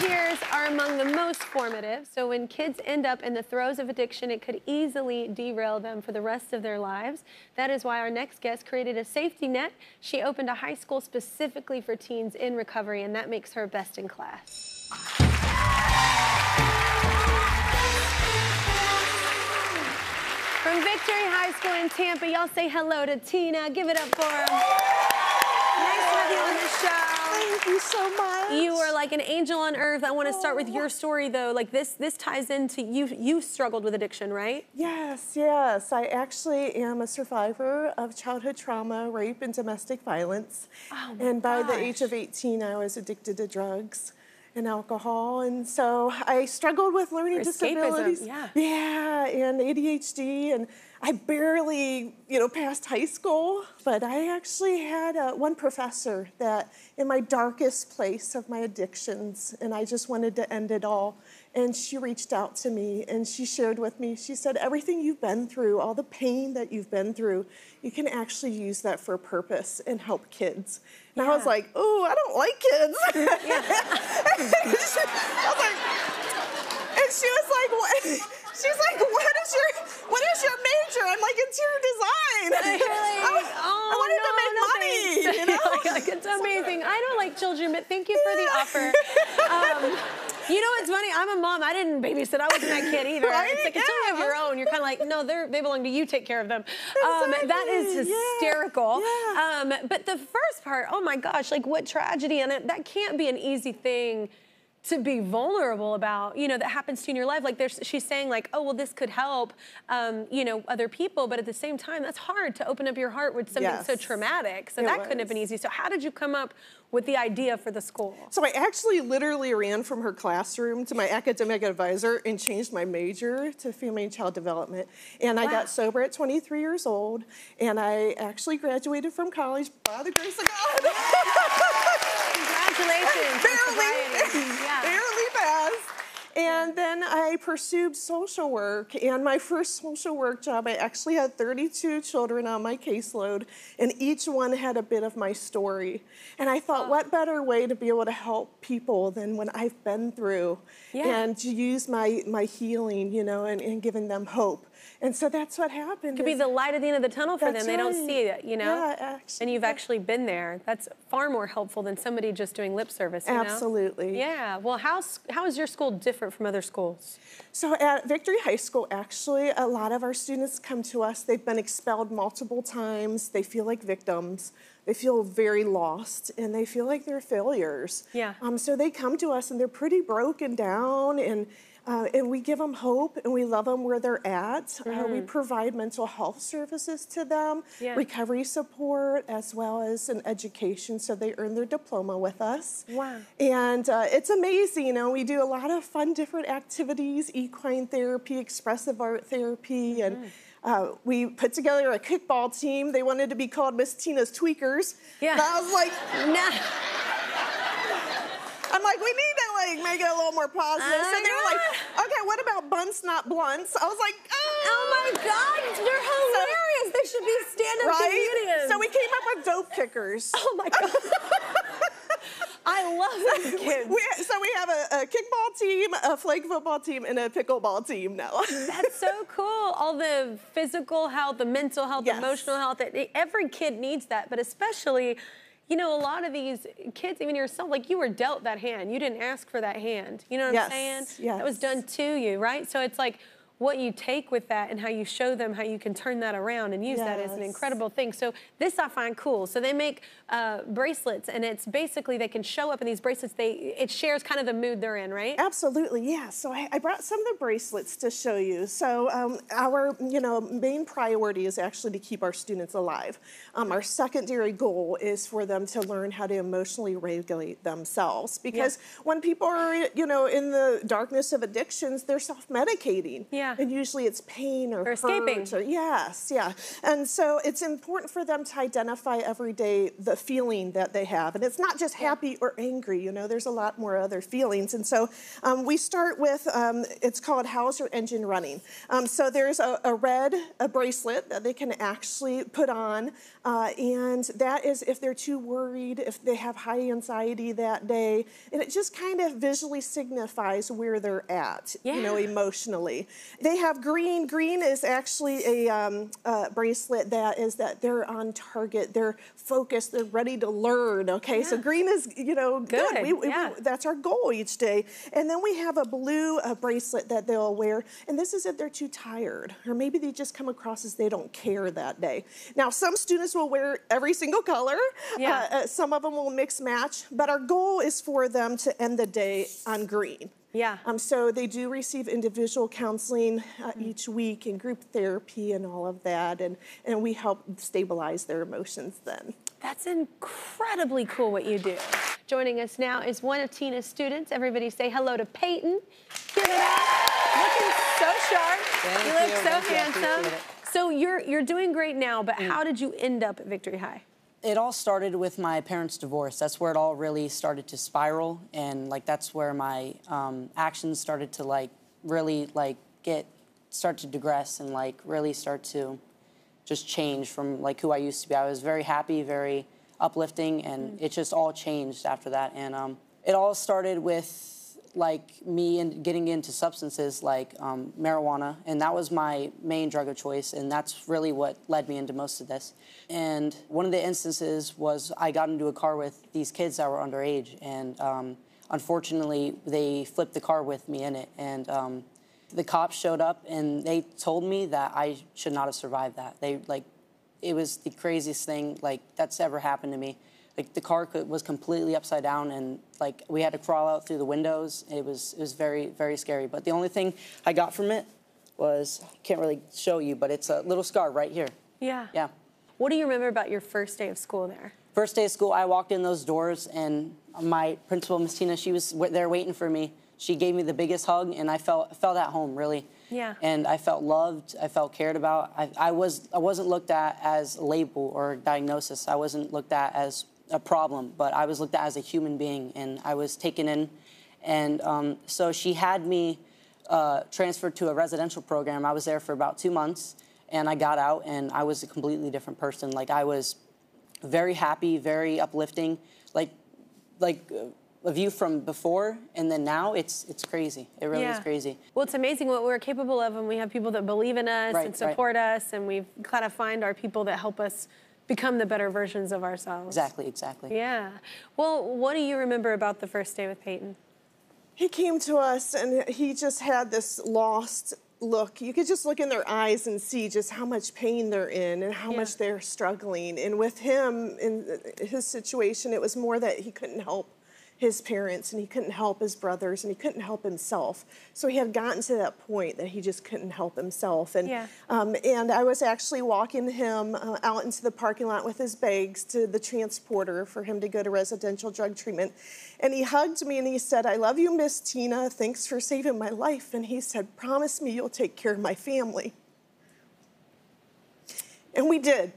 years are among the most formative, so when kids end up in the throes of addiction, it could easily derail them for the rest of their lives. That is why our next guest created a safety net. She opened a high school specifically for teens in recovery, and that makes her best in class. From Victory High School in Tampa, y'all say hello to Tina. Give it up for her. Nice to have you on the show. Thank you so much. You are like an angel on earth. I want to start with your story, though. Like this ties into you. You struggled with addiction, right? Yes, yes. I actually am a survivor of childhood trauma, rape, and domestic violence. Oh my and by gosh. the age of 18, I was addicted to drugs and alcohol, and so I struggled with learning disabilities. Yeah, and ADHD, and I barely, passed high school, but I actually had one professor that in my darkest place of my addictions, and I just wanted to end it all, and she reached out to me, and she shared with me, she said, everything you've been through, all the pain that you've been through, you can actually use that for a purpose and help kids. And I was like, oh, I don't like kids. I was like, and she was like, what? She's like, what is your major? I'm like, interior design. I wanted to make money. Like, it's amazing. I don't like children, but thank you for the offer. You know what's funny? I'm a mom. I didn't babysit. I wasn't that kid either. Right? It's like until you have your own, you're kind of like, no, they belong to you. Take care of them. Exactly. That is hysterical. Yeah. But the first part, oh my gosh, like what tragedy, and that can't be an easy thing to be vulnerable about, that happens to you in your life. Like she's saying like, oh, well, this could help, other people. But at the same time, that's hard to open up your heart with something so traumatic. So that couldn't have been easy. So how did you come up with the idea for the school? So I actually literally ran from her classroom to my academic advisor and changed my major to family and child development. And I got sober at 23 years old. And I actually graduated from college by the grace of God. Congratulations. Barely passed. And then I pursued social work, and my first social work job, I actually had 32 children on my caseload, and each one had a bit of my story. And I thought, what better way to be able to help people than when I've been through, and to use my healing, and giving them hope. And so that's what happened. It could be the light at the end of the tunnel for them. They don't see it, Yeah, actually. And you've actually been there. That's far more helpful than somebody just doing lip service, Absolutely. Yeah. Well, how is your school different from other schools? So at Victory High School, actually, a lot of our students come to us. They've been expelled multiple times. They feel like victims. They feel very lost, and they feel like they're failures. Yeah. So they come to us, and they're pretty broken down, and we give them hope, and we love them where they're at. We provide mental health services to them, recovery support, as well as an education, so they earn their diploma with us. Wow. And it's amazing, we do a lot of fun different activities, equine therapy, expressive art therapy, and we put together a kickball team. They wanted to be called Miss Tina's Tweakers. Yeah. And I was like, nah. I'm like, we need to make it a little more positive. So they were like, okay, what about bunts, not blunts? I was like, oh my God, they're hilarious. They should be stand-up comedians. So we came up with dope kickers. Oh my God. I love those kids. So we have a kickball team, a flag football team, and a pickleball team now. That's so cool. All the physical health, the mental health, emotional health. Every kid needs that, but especially, a lot of these kids, even yourself, like you were dealt that hand. You didn't ask for that hand. You know what I'm saying? Yes. That was done to you, right? So it's like what you take with that and how you show them how you can turn that around and use that as an incredible thing. So this I find cool. So they make bracelets, and it's basically they can show up in these bracelets. It shares kind of the mood they're in, right? Absolutely, yeah. So I brought some of the bracelets to show you. So our main priority is actually to keep our students alive. Our secondary goal is for them to learn how to emotionally regulate themselves, because when people are in the darkness of addictions, they're self-medicating. Yeah. And usually it's pain or escaping. Or, yes, yeah. And so it's important for them to identify every day the feeling that they have. And it's not just happy or angry, you know, there's a lot more other feelings. And so we start with, it's called How's Your Engine Running? So there's a bracelet that they can actually put on. And that is if they're too worried, if they have high anxiety that day. And it just kind of visually signifies where they're at, you know, emotionally. They have green. Green is actually a bracelet that is that they're on target, they're focused, they're ready to learn, okay? So green is, you know, good. That's our goal each day. And then we have a blue bracelet that they'll wear, and this is if they're too tired, or maybe they just come across as they don't care that day. Now, some students will wear every single color. Some of them will mix match, but our goal is for them to end the day on green. Yeah. So they do receive individual counseling each week and group therapy and all of that, and we help stabilize their emotions then. That's incredibly cool what you do. Joining us now is one of Tina's students. Everybody say hello to Peyton. Give it up. Looking so sharp. Thank you look so handsome. So you're doing great now, but how did you end up at Victory High? It all started with my parents' divorce. That's where it all really started to spiral, and like that's where my actions started to like really like start to digress and like really start to just change from like who I used to be. I was very happy, very uplifting, and it just all changed after that. And it all started with like me and getting into substances like marijuana, and that was my main drug of choice, and that's really what led me into most of this. And one of the instances was I got into a car with these kids that were underage, and unfortunately they flipped the car with me in it, and the cops showed up and they told me that I should not have survived that. It was the craziest thing like that's ever happened to me. Like the car was completely upside down, and like we had to crawl out through the windows. It was very, very scary. But the only thing I got from it was, I can't really show you, but it's a little scar right here. Yeah. Yeah. What do you remember about your first day of school there? First day of school, I walked in those doors, and my principal, Miss Tina, she was there waiting for me. She gave me the biggest hug, and I felt at home, really. Yeah. And I felt loved. I felt cared about. I wasn't looked at as a label or a diagnosis. I wasn't looked at as a problem, but I was looked at as a human being, and I was taken in. And so she had me transferred to a residential program. I was there for about 2 months, and I got out, and I was a completely different person. Like, I was very happy, very uplifting. Like a view from before and then now, it's crazy. It really is crazy. Well, it's amazing what we're capable of when we have people that believe in us and support us, and we've got to find our people that help us become the better versions of ourselves. Exactly, exactly. Yeah. Well, what do you remember about the first day with Peyton? He came to us and he just had this lost look. You could just look in their eyes and see just how much pain they're in and how much they're struggling. And with him, in his situation, it was more that he couldn't help his parents, and he couldn't help his brothers, and he couldn't help himself. So he had gotten to that point that he just couldn't help himself. And and I was actually walking him out into the parking lot with his bags to the transporter for him to go to residential drug treatment. And he hugged me and he said, "I love you, Miss Tina. Thanks for saving my life." And he said, "Promise me you'll take care of my family." And we did.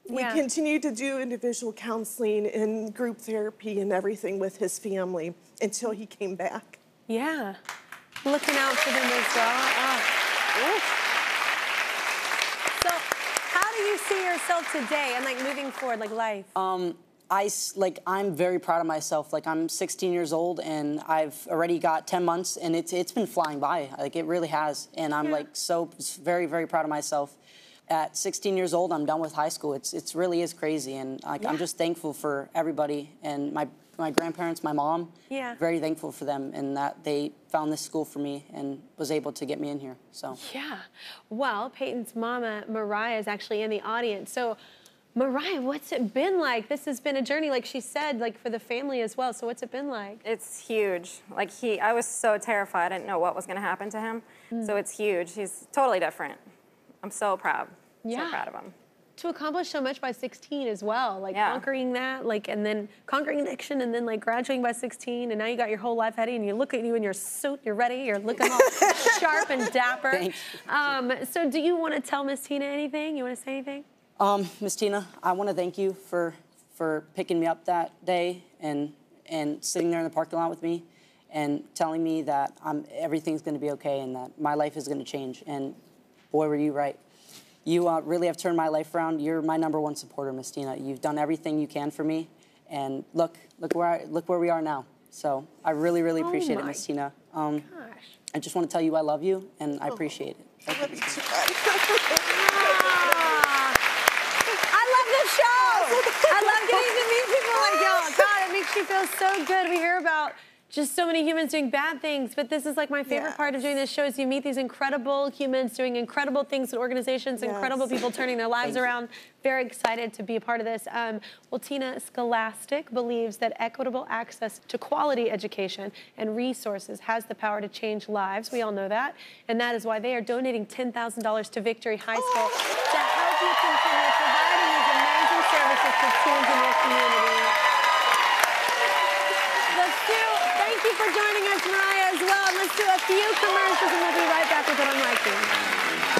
We continued to do individual counseling and group therapy and everything with his family until he came back. Yeah. Looking out for them as well. So how do you see yourself today and like moving forward, like life? I'm very proud of myself. Like, I'm 16 years old and I've already got 10 months, and it's been flying by. Like, it really has. And I'm like so very, very proud of myself. At 16 years old, I'm done with high school. It really is crazy, and like I'm just thankful for everybody, and my grandparents, my mom. Very thankful for them, and that they found this school for me and was able to get me in here. So well, Peyton's mama Mariah is actually in the audience. So Mariah, what's it been like? This has been a journey, like she said, like for the family as well. So what's it been like? It's huge. Like I was so terrified. I didn't know what was going to happen to him. So it's huge. He's totally different. I'm so proud. So proud of him. to accomplish so much by 16 as well, like conquering that, like, and then conquering addiction, and then like graduating by 16, and now you got your whole life ahead of you, and you look at you in your suit, you're ready, you're looking all sharp and dapper. So do you want to tell Miss Tina anything? You want to say anything? Miss Tina, I want to thank you for picking me up that day and sitting there in the parking lot with me and telling me that everything's going to be okay and that my life is going to change. And boy, were you right. You really have turned my life around. You're my #1 supporter, Miss Tina. You've done everything you can for me, and look where we are now. So I really, really appreciate it, Miss Tina. Gosh. I just want to tell you I love you, and I appreciate it. I love you too. I love this show. I love getting to meet people like y'all. God, it makes you feel so good. We hear about just so many humans doing bad things, but this is like my favorite part of doing this show is you meet these incredible humans doing incredible things in organizations, incredible people turning their lives around. Very excited to be a part of this. Well, Tina, Scholastic believes that equitable access to quality education and resources has the power to change lives. We all know that. And that is why they are donating $10,000 to Victory High School to help you continue providing these amazing services to teens in your community. Thank you for joining us, Mariah, as well. And let's do a few commercials, and we'll be right back with what I'm liking.